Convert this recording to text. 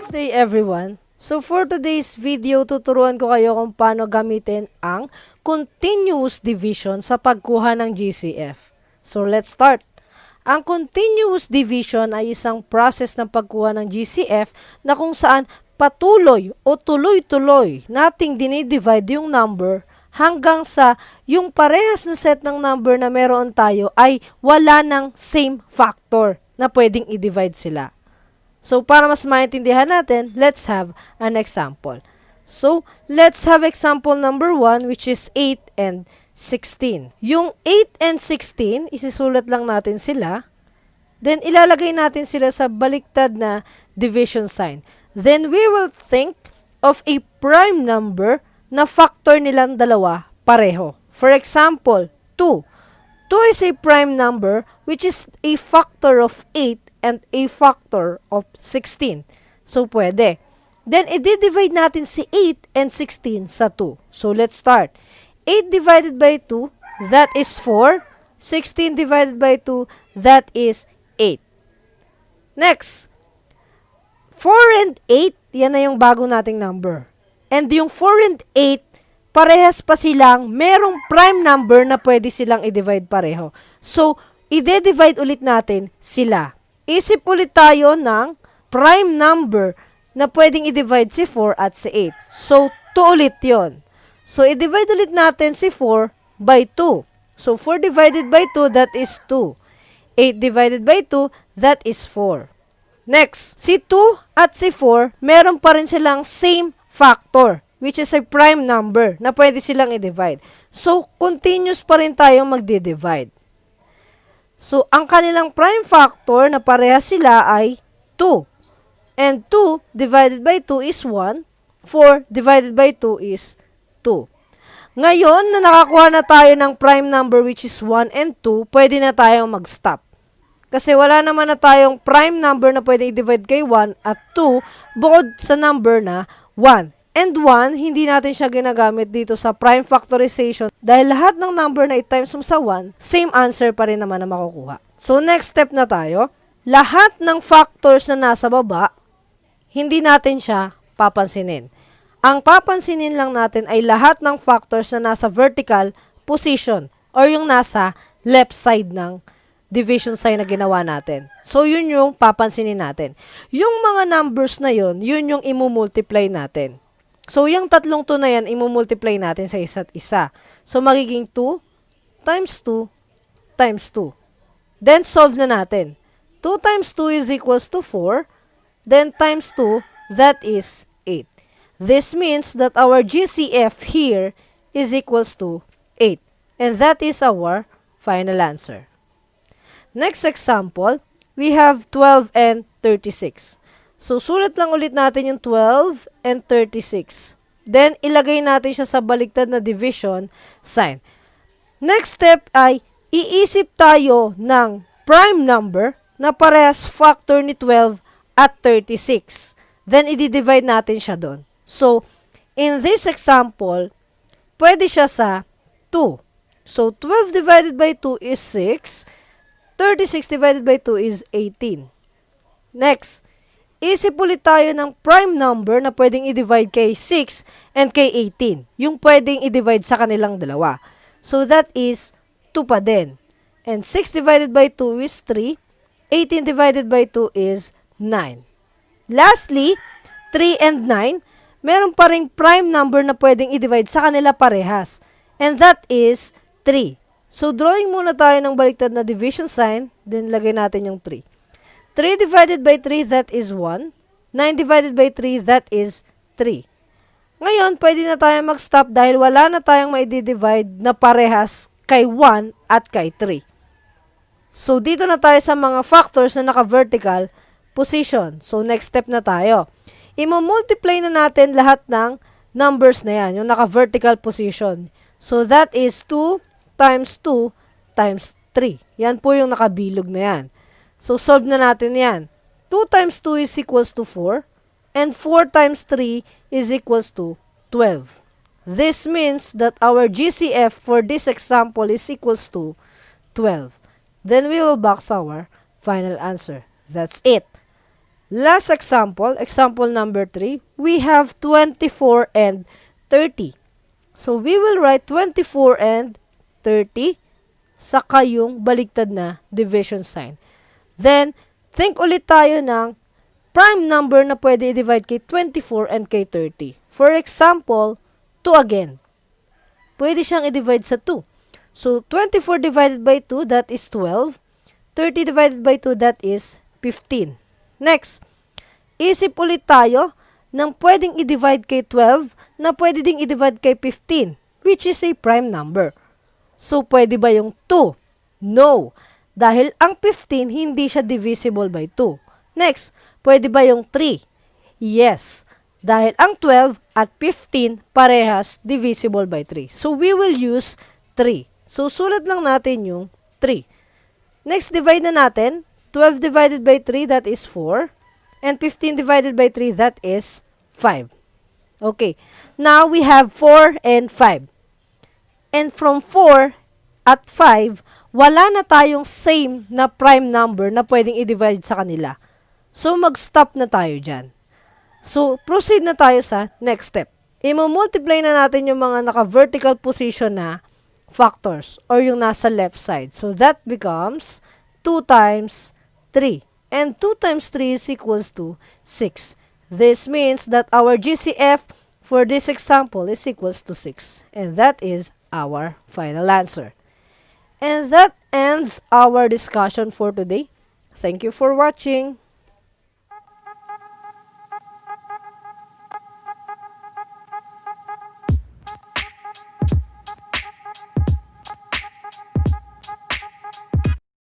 Hey everyone! So for today's video, tuturuan ko kayo kung paano gamitin ang continuous division sa pagkuha ng GCF. So let's start! Ang continuous division ay isang process ng pagkuha ng GCF na kung saan patuloy o tuloy-tuloy nating dinidivide yung number hanggang sa yung parehas na set ng number na meron tayo ay wala ng same factor na pwedeng i-divide sila. So, para mas maintindihan natin, let's have an example. So, let's have example number 1, which is 8 and 16. Yung 8 and 16, isisulat lang natin sila. Then, ilalagay natin sila sa baliktad na division sign. Then, we will think of a prime number na factor nilang dalawa pareho. For example, 2. 2 is a prime number which is a factor of 8 and a factor of 16. So, pwede. Then, i-divide natin si 8 and 16 sa 2. So, let's start. 8 divided by 2, that is 4. 16 divided by 2, that is 8. Next, 4 and 8, yan na yung bago nating number. And yung 4 and 8, parehas pa silang merong prime number na pwede silang i-divide pareho. So, i-divide ulit natin sila. Isip ulit tayo ng prime number na pwedeng i-divide si 4 at si 8. So, 2 ulit yon. So, i-divide ulit natin si 4 by 2. So, 4 divided by 2, that is 2. 8 divided by 2, that is 4. Next, si 2 at si 4, meron pa rin silang same factor, which is a prime number na pwede silang i-divide. So, continuous pa rin tayong magdi-divide. So, ang kanilang prime factor na parehas sila ay 2. And 2 divided by 2 is 1. 4 divided by 2 is 2. Ngayon, na nakakuha na tayo ng prime number which is 1 and 2, pwede na tayong mag-stop. Kasi wala naman na tayong prime number na pwede i-divide kay 1 at 2 bukod sa number na 1. And 1, hindi natin siya ginagamit dito sa prime factorization dahil lahat ng number na i-times mo sa 1, same answer pa rin naman na makukuha. So, next step na tayo. Lahat ng factors na nasa baba, hindi natin siya papansinin. Ang papansinin lang natin ay lahat ng factors na nasa vertical position or yung nasa left side ng division sign na ginawa natin. So, yun yung papansinin natin. Yung mga numbers na yun yung imumultiply natin. So, yung tatlong 2 na yan, imumultiply natin sa isa't isa. So, magiging 2 times 2 times 2. Then, solve na natin. 2 times 2 is equals to 4. Then, times 2, that is 8. This means that our GCF here is equals to 8. And that is our final answer. Next example, we have 12 and 36. So, sulat lang ulit natin yung 12 and 36. Then, ilagay natin siya sa baliktad na division sign. Next step ay, iisip tayo ng prime number na parehas factor ni 12 at 36. Then, i-divide natin siya doon. So, in this example, pwede siya sa 2. So, 12 divided by 2 is 6. 36 divided by 2 is 18. Next, isip ulit tayo ng prime number na pwedeng i-divide kay 6 and kay 18. Yung pwedeng i-divide sa kanilang dalawa. So, that is 2 pa din. And 6 divided by 2 is 3. 18 divided by 2 is 9. Lastly, 3 and 9, meron pa ring prime number na pwedeng i-divide sa kanila parehas. And that is 3. So, drawing muna tayo ng baliktad na division sign, then lagay natin yung 3. 3 divided by 3, that is 1. 9 divided by 3, that is 3. Ngayon, pwede na tayo mag-stop dahil wala na tayong maidi-divide na parehas kay 1 at kay 3. So, dito na tayo sa mga factors na naka-vertical position. So, next step na tayo. Imo-multiply na natin lahat ng numbers na yan, yung naka-vertical position. So, that is 2 times 2 times 3. Yan po yung nakabilog na yan. So, solve na natin yan. 2 times 2 is equals to 4. And 4 times 3 is equals to 12. This means that our GCF for this example is equals to 12. Then we will box our final answer. That's it. Last example, example number 3, we have 24 and 30. So, we will write 24 and 30, saka yung baliktad na division sign. Then, think ulit tayo ng prime number na pwede i-divide kay 24 and kay 30. For example, 2 again. Pwede siyang i-divide sa 2. So, 24 divided by 2, that is 12. 30 divided by 2, that is 15. Next, isip ulit tayo ng pwedeng i-divide kay 12 na pwede ding i-divide kay 15, which is a prime number. So, pwede ba yung 2? No. Dahil ang 15, hindi siya divisible by 2. Next, pwede ba yung 3? Yes. Dahil ang 12 at 15, parehas divisible by 3. So, we will use 3. So, sulat lang natin yung 3. Next, divide na natin. 12 divided by 3, that is 4. And 15 divided by 3, that is 5. Okay. Now, we have 4 and 5. And from 4 at 5, wala na tayong same na prime number na pwedeng i-divide sa kanila. So, mag-stop na tayo dyan. So, proceed na tayo sa next step. I-multiply na natin yung mga naka-vertical position na factors or yung nasa left side. So, that becomes 2 times 3. And 2 times 3 is equals to 6. This means that our GCF for this example is equals to 6. And that is our final answer. And that ends our discussion for today. Thank you for watching.